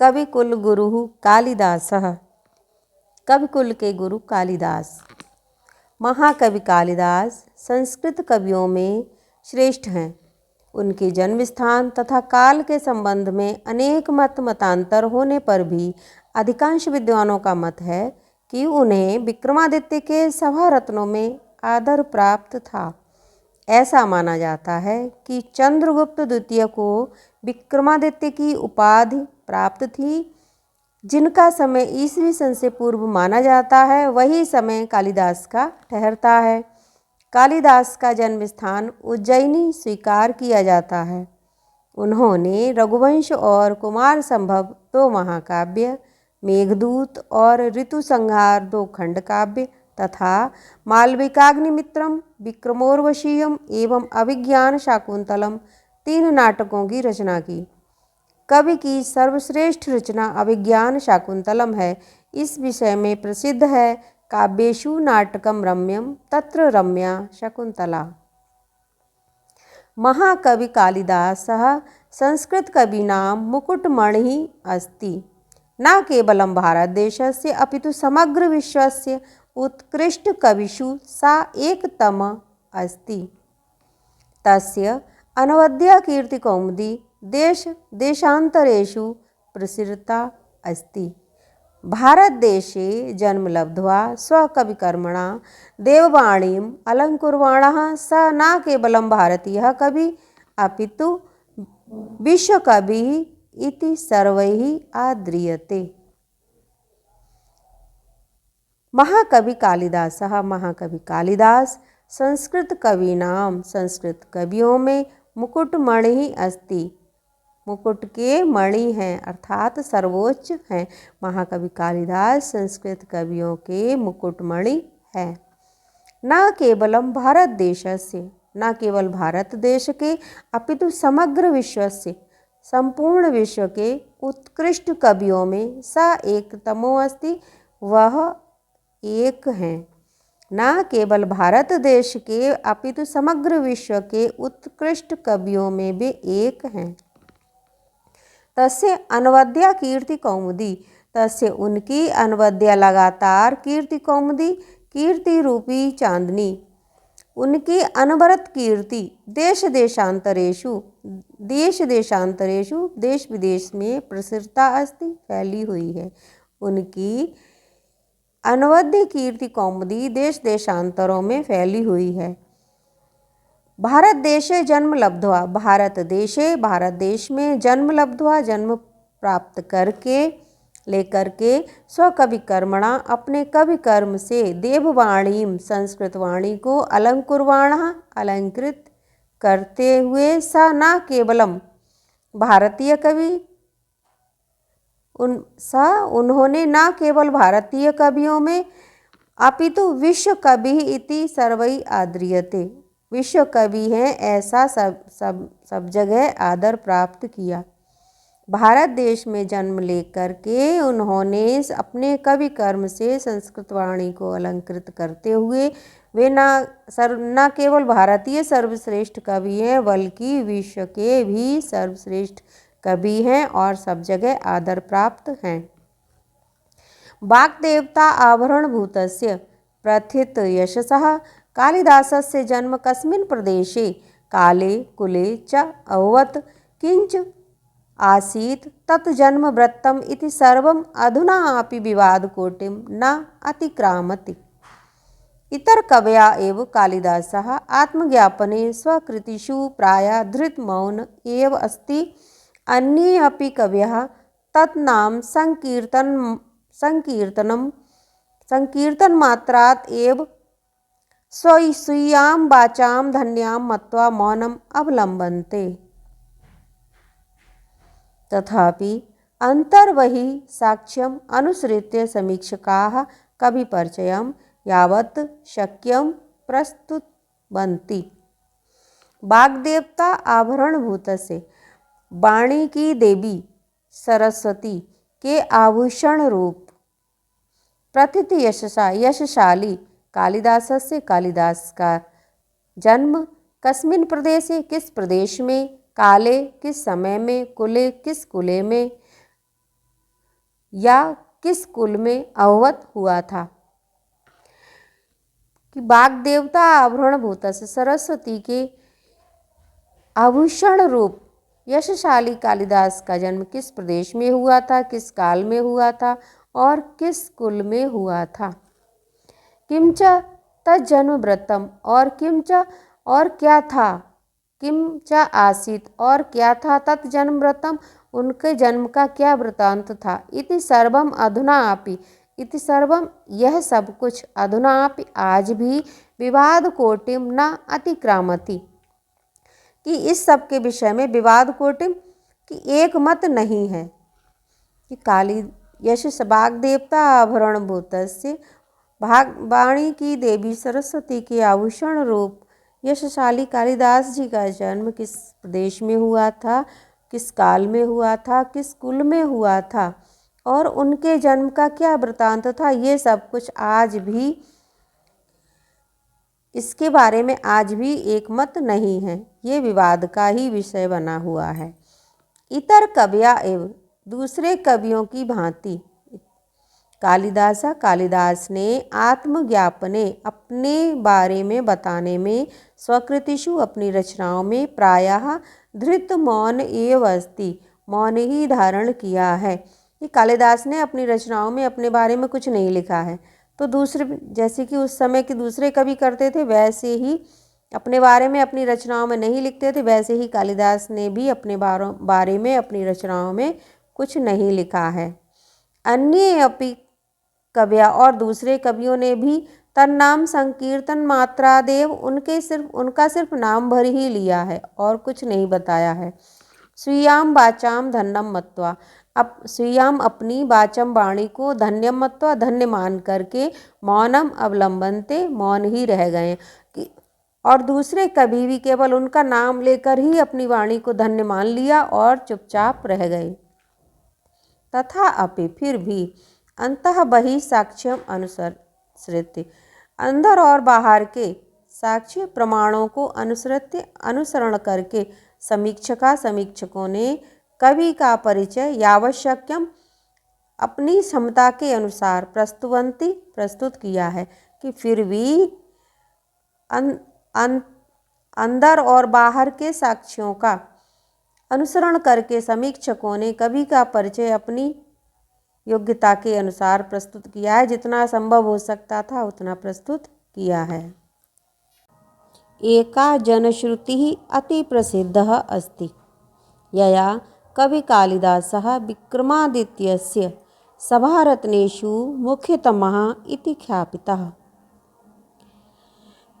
कविकुल गुरुः कालिदासः। कविकुल के गुरु कालिदास। महाकवि कालिदास संस्कृत कवियों में श्रेष्ठ हैं। उनके जन्म स्थान तथा काल के संबंध में अनेक मतांतर होने पर भी अधिकांश विद्वानों का मत है कि उन्हें विक्रमादित्य के सभा रत्नों में आदर प्राप्त था। ऐसा माना जाता है कि चंद्रगुप्त द्वितीय को विक्रमादित्य की उपाधि प्राप्त थी, जिनका समय ईसवी सन से पूर्व माना जाता है, वही समय कालिदास का ठहरता है। कालिदास का जन्म स्थान उज्जैनी स्वीकार किया जाता है। उन्होंने रघुवंश और कुमार संभव 2 महाकाव्य, मेघदूत और ऋतुसंहार 2 खंड काव्य तथा मालविकाग्निमित्रम, विक्रमोर्वशीयम एवं अभिज्ञान शाकुंतलम 3 नाटकों की रचना की। कवि की सर्वश्रेष्ठ रचना अभिज्ञान शाकुंतलम है। इस विषय में प्रसिद्ध है काव्येषु नाटकम रम्यम तत्र रम्या शकुंतला। महाकवि कालिदासः संस्कृत कवीनां मुकुटमणिः अस्ति। न केवलं भारतदेशस्य अपितु समग्र विश्वस्य उत्कृष्टकविषु सा एकतमः अस्ति। तस्य अनवद्या कीर्तिकौमुदी देशान्तरेषु प्रसृता अस्ति। भारतदेशे जन्म लब्ध्वा स्वकविकर्मणा देववाणीम् अलङ्कुर्वाणः स न केवलं भारतीयः कवि अपितु विश्वकविः इति सर्वैः आद्रियते। महाकवि कालिदासः। महाकवि कालिदास संस्कृत कवीनां संस्कृत कवियों में मुकुटमणि अस्ति। मुकुट के मणि हैं अर्थात सर्वोच्च हैं। महाकवि कालिदास संस्कृत कवियों के मुकुटमणि हैं। न केवलम भारत देशस्य, न केवल भारत देश के अपितु समग्र विश्वस्य, संपूर्ण विश्व के उत्कृष्ट कवियों में सा एकतमो अस्ति, वह एक हैं। न केवल भारत देश के अपितु समग्र विश्व के उत्कृष्ट कवियों में भी एक हैं। तस्य अनवद्या कीर्ति कौमुदी, तस्य उनकी अनवद्या लगातार कीर्ति कौमुदी, कीर्ति रूपी चांदनी, उनकी अनवरत कीर्ति देश देशांतरेषु देश विदेश में प्रसृता अस्ति, फैली हुई है। उनकी अनवद्य कीर्ति कौमुदी देश देशांतरों में फैली हुई है। भारत देशे जन्म लब्ध्वा, भारत देश में जन्म लब्ध्वा, जन्म प्राप्त करके लेकर के स्वकवि कर्मणा अपने कवि कर्म से देववाणीम संस्कृत वाणी को अलंकुर्वाणः अलंकृत करते हुए सा न केवलम भारतीय कवि उन्होंने न केवल भारतीय कवियों में अपितु विश्व कवि इति सर्वै आद्रियते, विश्व कवि हैं ऐसा सब जगह आदर प्राप्त किया। भारत देश में जन्म लेकर के उन्होंने अपने कवि कर्म से संस्कृत वाणी को अलंकृत करते हुए वे न केवल भारतीय सर्वश्रेष्ठ कवि हैं बल्कि विश्व के भी सर्वश्रेष्ठ कवि हैं और सब जगह आदर प्राप्त हैं। वाग्देवता आभरणभूतस्य प्रथित यशसः कालिदासस्य जन्म कस्मिन् प्रदेशे काले कुले च अभवत् किंच आसीत् तत् जन्म वृत्तम् इति सर्वम् अधुना अपि विवादकोटिं न अतिक्रामति। इतर कवया एव कालिदासः आत्मज्ञापने स्वकृतिषु प्रायः धृतमौन एव अस्ति। अन्ये अपि कवयः तत्नाम संकीर्तनमात्रात् एव स्वीयां वाचां धन्यां मत्वा मौनम् अवलम्बन्ते। तथापि अन्तर्बहिः साक्ष्यम् अनुसृत्य समीक्षकाः कविपरिचयं यावत् शक्यं प्रस्तुतवन्ति। वाग्देवता आभरणभूतस्य, वाणी की देवी सरस्वती के आभूषण रूप प्रथित यशशाली कालिदासस्य, कालिदास का जन्म कस्मिन् प्रदेशे किस प्रदेश में, काले किस समय में, कुले किस कुले में, या किस कुल में अवगत हुआ था। कि वाग्देवता आभरणभूतस्य सरस्वती के आभूषण रूप यशशाली कालिदास का जन्म किस प्रदेश में हुआ था, किस काल में हुआ था और किस कुल में हुआ था। किंच तज्जन्म व्रतम और किंच और क्या था, किंच आसीत और क्या था, तत्जन्म व्रतम उनके जन्म का क्या वृतांत था। इति सर्वम अधुना अपि इति सर्वम यह सब कुछ अधुना अपि आज भी विवाद कोटिम न अतिक्रामति कि इस सब के विषय में विवाद कोटिम की एक मत नहीं है। कि काली यश वाग्देवता आभरणभूतस्य वाणी की देवी सरस्वती के आभूषण रूप यशशाली कालिदास जी का जन्म किस प्रदेश में हुआ था, किस काल में हुआ था, किस कुल में हुआ था और उनके जन्म का क्या वृतांत था, ये सब कुछ आज भी इसके बारे में आज भी एक मत नहीं है, ये विवाद का ही विषय बना हुआ है। इतर कविया एवं दूसरे कवियों की भांति कालिदास ने आत्मज्ञापने अपने बारे में बताने में स्वकृतिषु अपनी रचनाओं में प्रायः धृत मौन एव अस्ति मौन ही धारण किया है। कि कालिदास ने अपनी रचनाओं में अपने बारे में कुछ नहीं लिखा है, तो दूसरे जैसे कि उस समय के दूसरे कवि करते थे वैसे ही अपने बारे में अपनी रचनाओं में नहीं लिखते थे, वैसे ही कालिदास ने भी अपने बारे में अपनी रचनाओं में कुछ नहीं लिखा है। अन्य अपि कविया और दूसरे कवियों ने भी तन्नाम संकीर्तन मात्रादेव उनका सिर्फ नाम भर ही लिया है और कुछ नहीं बताया है। स्वीयाम वाचाम धन्यम मत्वा स्वीयाम अपनी वाचम वाणी को धन्यम मत्वा धन्य मान करके मौनम अवलंबनते मौन ही रह गए। और दूसरे कवि भी केवल उनका नाम लेकर ही अपनी वाणी को धन्य मान लिया और चुपचाप रह गए। तथा अपि फिर भी अंतः बहि साक्ष्यम अनुसृत्य अंदर और बाहर के साक्ष्य प्रमाणों को अनुसरण करके समीक्षकों ने कवि का परिचय यावश्यक्यम अपनी क्षमता के अनुसार प्रस्तुत किया है। कि फिर भी अंदर और बाहर के साक्ष्यों का अनुसरण करके समीक्षकों ने कवि का परिचय अपनी योग्यता के अनुसार प्रस्तुत किया है, जितना संभव हो सकता था उतना प्रस्तुत किया है। एका जनश्रुति अति प्रसिद्धः अस्ति यया कवि कालिदासः विक्रमादित्यस्य सभारत्नेषु मुख्यतमः इति ख्यापितः।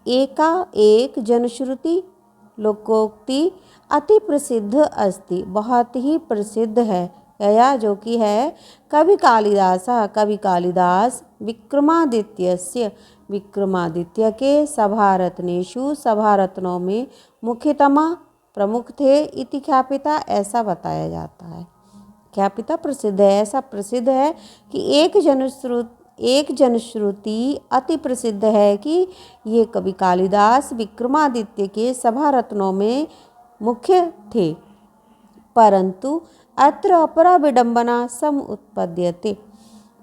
एक जनश्रुति लोकोक्ति अति प्रसिद्ध अस्ति बहुत ही प्रसिद्ध है। यया जो कि है कवि कालिदास विक्रमादित्य के सभारत्नेषु सभारत्नों में मुख्यतमा प्रमुख थे इति ख्यापिता ऐसा बताया जाता है। ख्यापिता प्रसिद्ध है, ऐसा प्रसिद्ध है कि एक जनश्रुति अति प्रसिद्ध है कि ये कवि कालिदास विक्रमादित्य के सभारत्नों में मुख्य थे। परंतु अत्र अपरा विडंबना समुत्पद्यते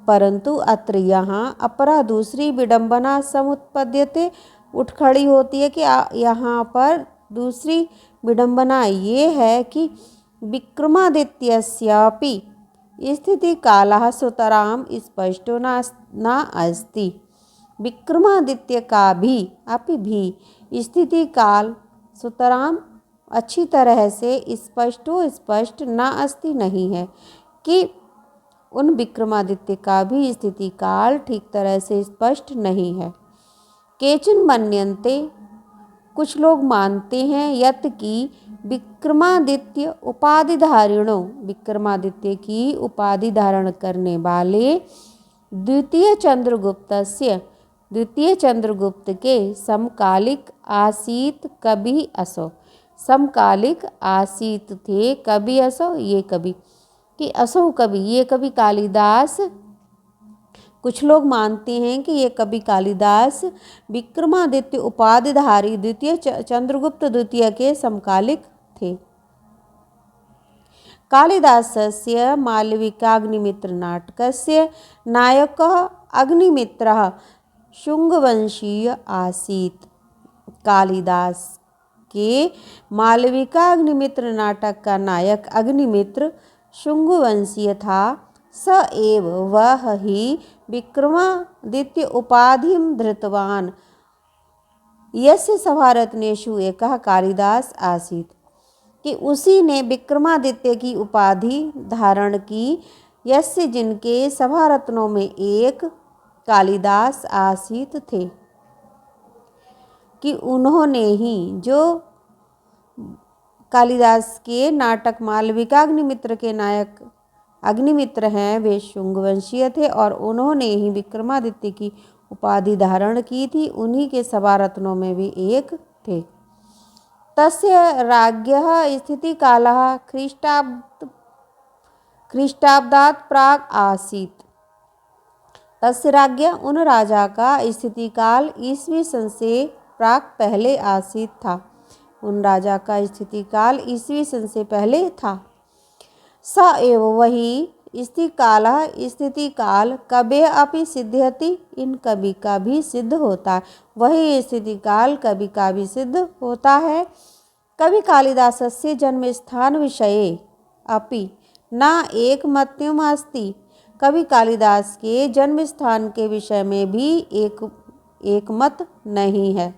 परंतु अत्र यहाँ अपरा दूसरी विडंबना समुत्पद्यते उठ खड़ी होती है कि यहाँ पर दूसरी विडंबना ये है कि विक्रमादित्यस्यापि स्थिति कालः सुतरां स्पष्टो न अस्ति। विक्रमादित्य का भी स्थिति काल सुतरां अच्छी तरह से स्पष्ट न अस्ति नहीं है। कि उन विक्रमादित्य का भी स्थिति काल ठीक तरह से स्पष्ट नहीं है। केचन मन्यन्ते कुछ लोग मानते हैं यत कि विक्रमादित्य उपाधिधारिणों विक्रमादित्य की उपाधि धारण करने वाले द्वितीय चंद्रगुप्त के समकालिक आसीत कवि असो समकालिक आसीत थे कवि असो ये कवि कि असो कवि ये कवि कालिदास कुछ लोग मानते हैं कि ये कवि कालिदास विक्रमादित्य उपाधिधारी द्वितीय चंद्रगुप्त द्वितीय के समकालिक थे। कालिदासस्य मालविकाग्निमित्रनाटकस्य नायकः अग्निमित्रः शुंगवंशीय आसीत्। कालिदास के मालविकाग्निमित्र नाटक का नायक अग्निमित्र शुंगवंशीय था। स एव वह ही विक्रमादित्य उपाधिं धृतवान् यस्य सभारत्नेषु एकः कालिदास आसीत्, कि उसी ने विक्रमादित्य की उपाधि धारण की, यस्य जिनके सभारत्नों में एक कालिदास आसीत थे, कि उन्होंने ही जो कालिदास के नाटक मालविकाग्निमित्र के नायक अग्निमित्र हैं वे शुंगवंशीय थे और उन्होंने ही विक्रमादित्य की उपाधि धारण की थी। उन्हीं के सभारत्नों में वे एक थे। तस्य राज्ञः स्थितिकालः ख्रीष्टाब्दात् प्राक् आसीत्। तस्य राज्ञ उन राजा का स्थितिकाल ईस्वी सन से प्राक पहले आसीत था। उन राजा का स्थितिकाल ईस्वी सन से पहले था। स एव वही स्थितिकाल कभी अपि सिद्ध्यति, इन कभी का भी सिद्ध होता है। वही स्थितिकाल कभी का भी सिद्ध होता है। कवि कालिदासस्य जन्म स्थान विषये अपि न एकमत्यम् अस्ति। कवि कालिदास के जन्म स्थान के विषय में भी एक मत नहीं है।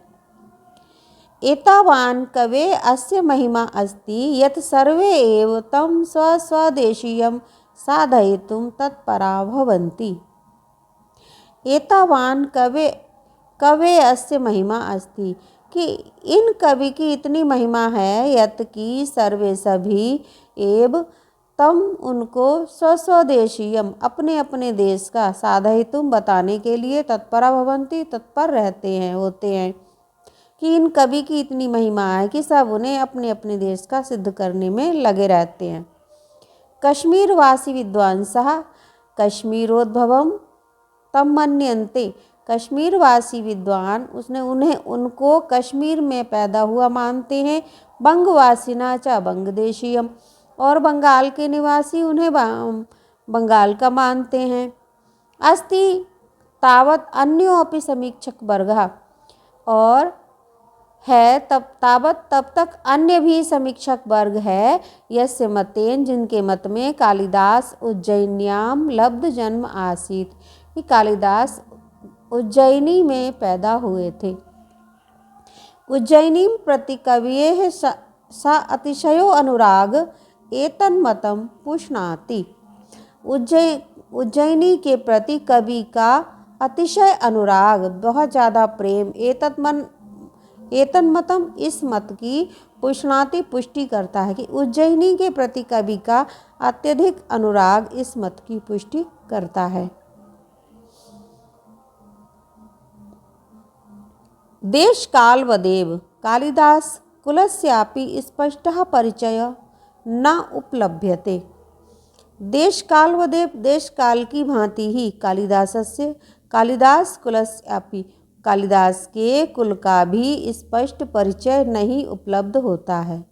एतावान् कवे अस्य महिमा अस्ति यत् सर्वे एव तं स्वस्वदेशीयं साधयितुं तत्परा भवन्ति। एतावान् कवे अस्य महिमा अस्ति, कि इन कवि की इतनी महिमा है, यत् की सर्वे सभी एव तम उनको स्वस्वदेशीयम अपने अपने देश का साधयितुम बताने के लिए तत्परा भवन्ति तत्पर रहते हैं होते हैं, कि इन कवि की इतनी महिमा है कि सब उन्हें अपने अपने देश का सिद्ध करने में लगे रहते हैं। कश्मीरवासी विद्वांसः कश्मीरोद्भवम तम मन्यन्ते। कश्मीरवासी विद्वान उनको कश्मीर में पैदा हुआ मानते हैं। बंगवासिना च बंगदेशीयम, और बंगाल के निवासी उन्हें बंगाल का मानते हैं। अस्ति तावत अन्योपि समीक्षक वर्गः, और है तब तक अन्य भी समीक्षक वर्ग है। यस्य मतेन, जिनके मत में कालिदास उज्जैन्याम लब्ध जन्म आसीत, कि कालिदास उज्जैनी में पैदा हुए थे। उज्जैनीं प्रति कवयेः सा अतिशयो अनुराग एतन्मतं पुष्णाति। उज्जैनी के प्रति कवि का अतिशय अनुराग, बहुत ज़्यादा प्रेम, एतन्मतम इस मत की पुष्णाति पुष्टि करता है, कि उज्जैनी के प्रति कवि का अत्यधिक अनुराग इस मत की पुष्टि करता है। देश काल वदेव कालिदास कुलस्यापि स्पष्टः परिचय न उपलभ्यते। देश काल वदेव, देश काल की भांति ही कालिदास कुलस्यापि, कालिदास के कुल का भी स्पष्ट परिचय नहीं उपलब्ध होता है।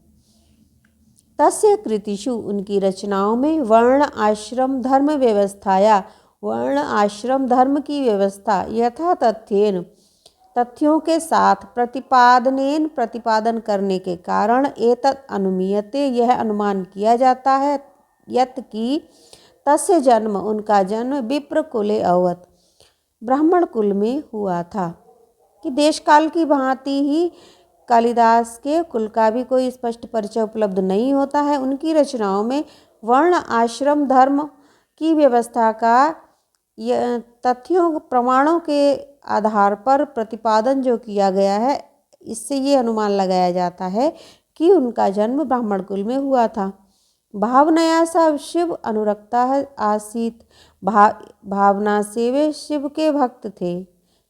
तस्य कृतिषु, उनकी रचनाओं में वर्ण आश्रम धर्म व्यवस्थाया, वर्ण आश्रम धर्म की व्यवस्था यथा तथ्येन, तथ्यों के साथ प्रतिपादन करने के कारण एतत् अनुमीयते, यह अनुमान किया जाता है, यत् की तस्य जन्म, उनका जन्म विप्र कुले अवत, ब्राह्मण कुल में हुआ था। कि देश काल की भांति ही कालिदास के कुल का भी कोई स्पष्ट परिचय उपलब्ध नहीं होता है। उनकी रचनाओं में वर्ण आश्रम धर्म की व्यवस्था का तथ्यों प्रमाणों के आधार पर प्रतिपादन जो किया गया है, इससे ये अनुमान लगाया जाता है कि उनका जन्म ब्राह्मण कुल में हुआ था। भावनया सा शिव अनुरक्ता आसीत, भावना से वे शिव के भक्त थे,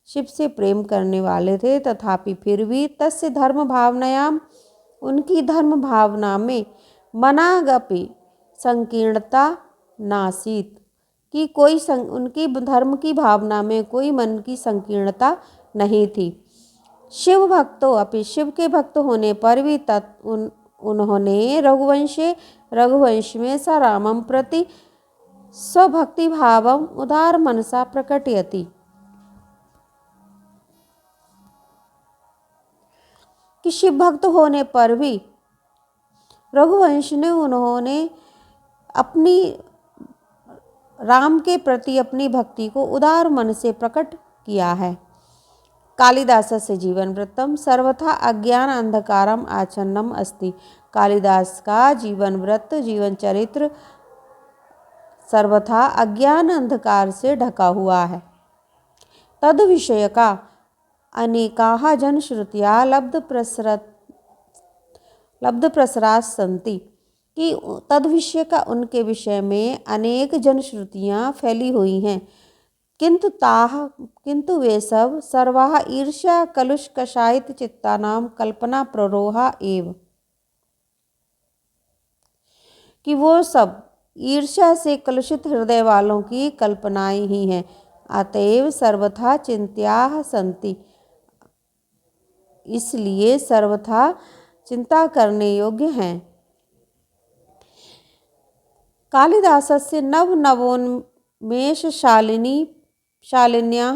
शिव से प्रेम करने वाले थे। तथापि फिर भी तस्य धर्म भावनायाम, उनकी धर्म भावना में मनागपि संकीर्णता नासीत, कि कोई उनकी धर्म की भावना में कोई मन की संकीर्णता नहीं थी। शिव भक्तों अपि, शिव के भक्त होने पर भी उन्होंने रघुवंश में स रामं प्रति स्वभक्तिभावम् उदार मनसा प्रकटयति। कि शिव भक्त होने पर भी रघुवंश ने उन्होंने अपनी राम के प्रति अपनी भक्ति को उदार मन से प्रकट किया है। कालिदासस्य जीवन वृत्तम सर्वथा अज्ञान अंधकारम आच्छन्नम अस्ति। कालिदास का जीवन वृत्त जीवन चरित्र सर्वथा अज्ञान अंधकार से ढका हुआ है। तद विषय का अनेकाः जनश्रुतियाः लब्धप्रसराः सन्ति। कि तद विषय का उनके विषय में अनेक जनश्रुतियाँ फैली हुई हैं। किंतु वे सब सर्वाः ईर्ष्या कलुष कषायित चित्तानां कल्पना प्ररोहा एव। कि वो सब ईर्ष्या से कलुषित हृदय वालों की कल्पनाएं ही हैं। अतएव सर्वथा चिंत्याः सन्ति, इसलिए सर्वथा चिंता करने योग्य हैं। कालिदासस्य नवोन्मेषशालिन्याः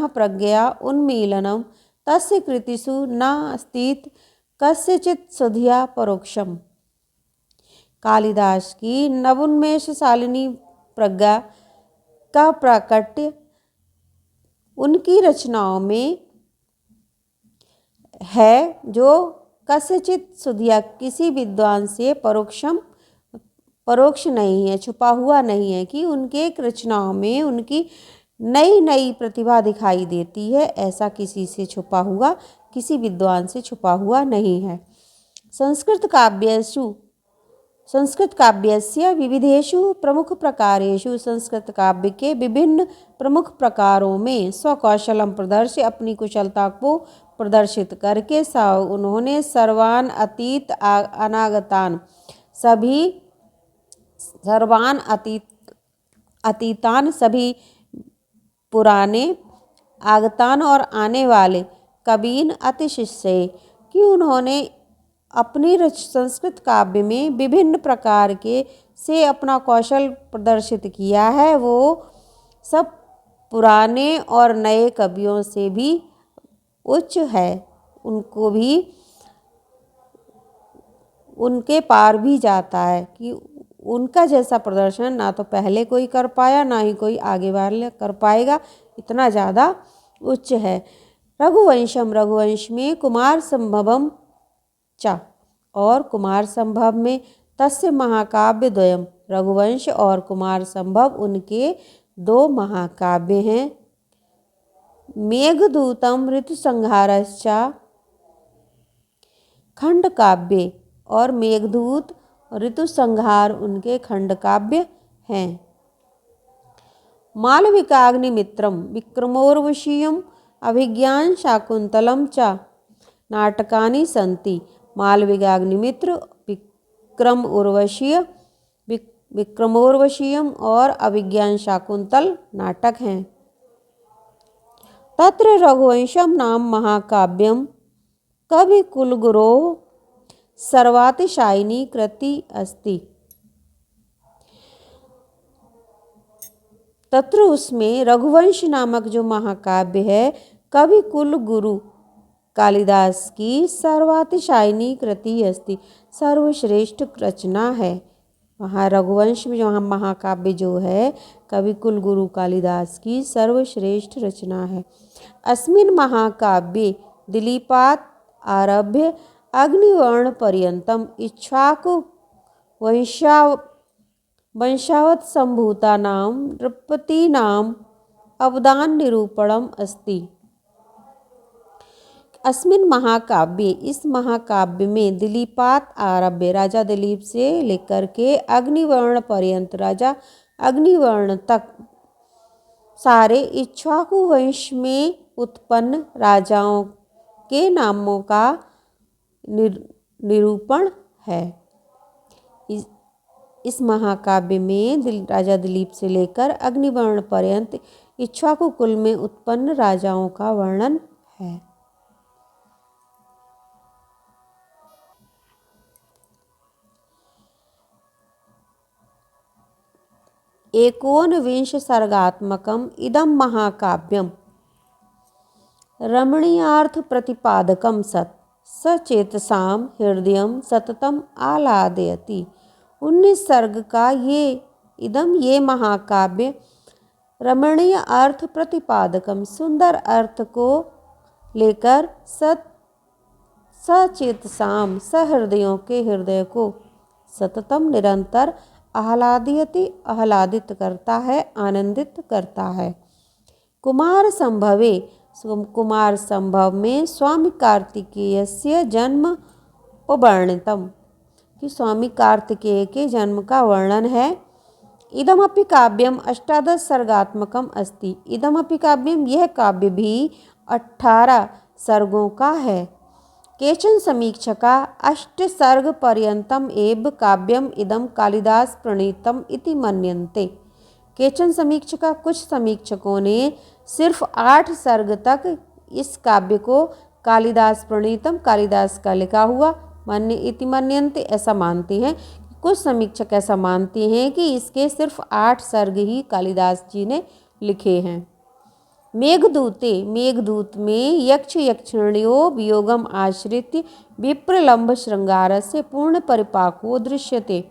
प्रज्ञया उन्मीलनं तस्य कृतिषु नास्तीत कस्यचित् सुधिया परोक्षम। कालिदास की नवोन्मेषशालिनी प्रज्ञा का प्राकट्य उनकी रचनाओं में है, जो कस्यचित् सुधिया किसी विद्वान से परोक्ष नहीं है, छुपा हुआ नहीं है। कि उनके रचनाओं में उनकी नई नई प्रतिभा दिखाई देती है, ऐसा किसी से छुपा हुआ, किसी विद्वान से छुपा हुआ नहीं है। संस्कृत काव्यस्य विविधेषु प्रमुख प्रकारेषु संस्कृत काव्य के विभिन्न प्रमुख प्रकारों में स्वकौशलम प्रदर्श्य अपनी कुशलता को प्रदर्शित करके उन्होंने सर्वान अतीतान सभी पुराने आगतान और आने वाले कवीन अतिशिष्य। कि उन्होंने अपनी संस्कृत काव्य में विभिन्न प्रकार के से अपना कौशल प्रदर्शित किया है। वो सब पुराने और नए कवियों से भी उच्च है, उनको भी उनके पार भी जाता है। कि उनका जैसा प्रदर्शन ना तो पहले कोई कर पाया, ना ही कोई आगे वाले कर पाएगा, इतना ज़्यादा उच्च है। रघुवंश में कुमार संभवम चा और कुमार संभव में तस्य महाकाव्य द्वयम। रघुवंश और कुमार संभव उनके दो महाकाव्य हैं। मेघदूतम ऋतुसंहारश्चा खंड काव्य और मेघदूत ऋतुसंहार उनके खंड काव्य हैं। मालविकाग्निमित्रम विक्रमोर्वशीयम अभिज्ञान शाकुंतलम च नाटकानि सन्ति। मालविकाग्निमित्र विक्रमोर्वशीयम और अभिज्ञान शाकुंतल नाटक हैं। तत्र रघुवंशम नाम महाकाव्यम कविकुलगुरोः सर्वातिशायिनी कृति अस्ति। तत्र उसमें रघुवंश नामक जो महाकाव्य है, कवि कुल गुरु कालिदास की सर्वातिशायिनी कृति अस्ति, सर्वश्रेष्ठ रचना है। वहाँ रघुवंश में जो महाकाव्य जो है, कवि कुल गुरु कालिदास की सर्वश्रेष्ठ रचना है। अस्मिन् महाकाव्ये दिलीपात् आरभ्य अग्निवर्ण पर्यंतम इक्ष्वाकु वंशावत संभूतानां नृपतीनां अवदान निरूपणम अस्ति। अस्मिन् महाकाव्य, इस महाकाव्य में दिलीपात आरभ्य राजा दिलीप से लेकर के अग्निवर्ण पर्यंत राजा अग्निवर्ण तक सारे इक्ष्वाकु वंश में उत्पन्न राजाओं के नामों का निरूपण है। इस महाकाव्य में राजा दिलीप से लेकर अग्निवर्ण पर्यंत इक्ष्वाकु कुल में उत्पन्न राजाओं का वर्णन है। एकोनविंश सर्गात्मकम् इदं महाकाव्यं रमणीयार्थ प्रतिपादकं सत् सचेतसां हृदयं सततम आह्लादयति। 19 सर्ग का ये महाकाव्य रमणीय अर्थ प्रतिपादकम सुंदर अर्थ को लेकर सचेतसाम सहृदयों के हृदय को सततम निरंतर आह्लादित करता है, आनंदित करता है। कुमार संभव में स्वामी कार्तिकेयस्य जन्म वर्णितम कि स्वामी कार्तिकेय के जन्म का वर्णन है। इदमपि काव्यम 18 सर्गात्मकम अस्ति। इदमपि काव्यम यह काव्य भी 18 सर्गों का है। केचन समीक्षका 8 सर्ग पर्यंतम एव काव्यम इदम कालिदास प्रणीतम इति मन्यन्ते। केचन समीक्षका कुछ समीक्षकों ने सिर्फ 8 सर्ग तक इस काव्य को कालिदास प्रणीतम कालिदास का लिखा हुआ मन्यन्ते ऐसा मानते हैं। कुछ समीक्षक ऐसा मानते हैं कि इसके सिर्फ 8 सर्ग ही कालिदास जी ने लिखे हैं। मेघदूत में यक्ष यक्षिण्यो वियोगम आश्रित्य विप्रलंब श्रृंगारस्य पूर्ण परिपाको दृश्यते।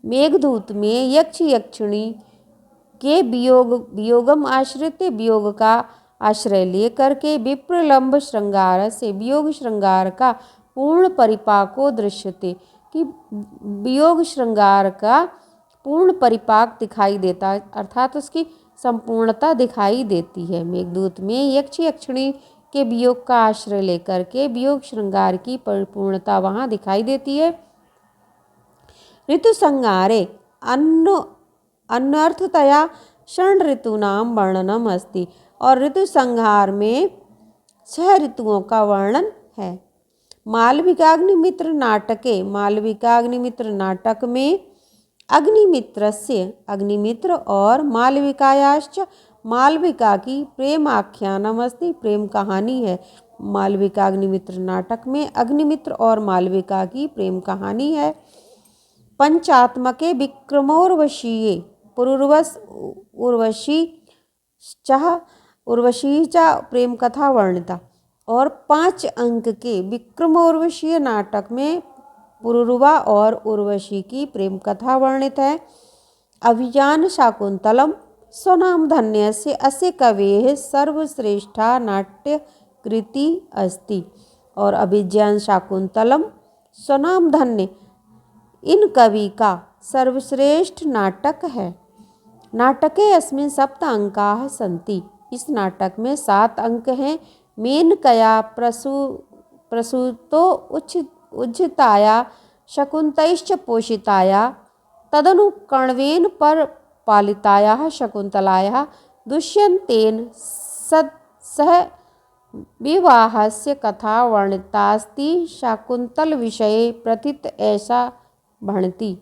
मेघदूत में यक्ष यक्षिणी के वियोगम आश्रित वियोग का आश्रय लेकर के विप्रलंब श्रृंगार से वियोग श्रृंगार का पूर्ण परिपाको दृश्यते कि वियोग श्रृंगार का पूर्ण परिपाक दिखाई देता है, अर्थात उसकी संपूर्णता दिखाई देती है। मेघदूत में यक्ष यक्षिणी के वियोग का आश्रय लेकर के वियोग श्रृंगार की परिपूर्णता वहाँ दिखाई देती है। ऋतु संहारे अन्वर्थतया षण ऋतूनां वर्णनम अस्ति और ऋतु संहार में 6 ऋतुओं का वर्णन है। मालविकाग्निमित्र नाटक में अग्निमित्र और मालविकायाश्च मालविका की प्रेम आख्यानम अस्ति प्रेम कहानी है। मालविकाग्निमित्र नाटक में अग्निमित्र और मालविका की प्रेम कहानी है। पंचात्मके विक्रमोर्वशीये उर्वशी च प्रेम कथा वर्णिता और 5 अंक के विक्रमोर्वशीय नाटक में पुरुरवा और उर्वशी की प्रेम कथा वर्णित है। अभिज्ञान शाकुंतलम स्वनाम धन्यस्य अस्य कवेः सर्वश्रेष्ठा नाट्य कृति अस्ति और अभिज्ञान शाकुंतलम स्वनाम धन्य इन कवि का सर्वश्रेष्ठ नाटक है। नाटके अस्मिन् 7 अंकाः सन्ति। इस नाटक में 7 अंक हैं। मेनकया प्रसूतो उज्जिताया शकुन्तैश्च पोषिताया तदनु कण्वेन पर पालिताया शकुन्तलाया दुष्यन्तेन सह विवाहस्य कथा वर्णितास्ति। शाकुंतल विषये प्रथित ऐसा भणति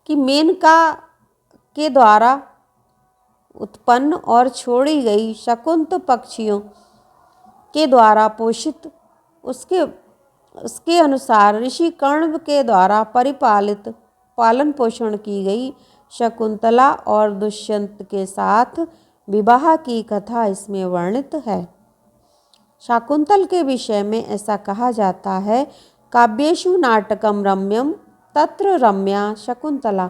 कि मेनका के द्वारा उत्पन्न और छोड़ी गई शकुंत पक्षियों के द्वारा पोषित उसके अनुसार ऋषि कण्व के द्वारा पालन पोषण की गई शकुंतला और दुष्यंत के साथ विवाह की कथा इसमें वर्णित है। शाकुंतल के विषय में ऐसा कहा जाता है, काव्येषु नाटकम रम्यम तत्र रम्या शकुंतला।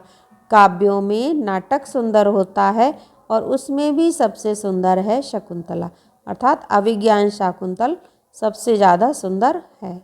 काव्यों में नाटक सुंदर होता है और उसमें भी सबसे सुंदर है शकुंतला, अर्थात अभिज्ञान शाकुंतल सबसे ज़्यादा सुंदर है।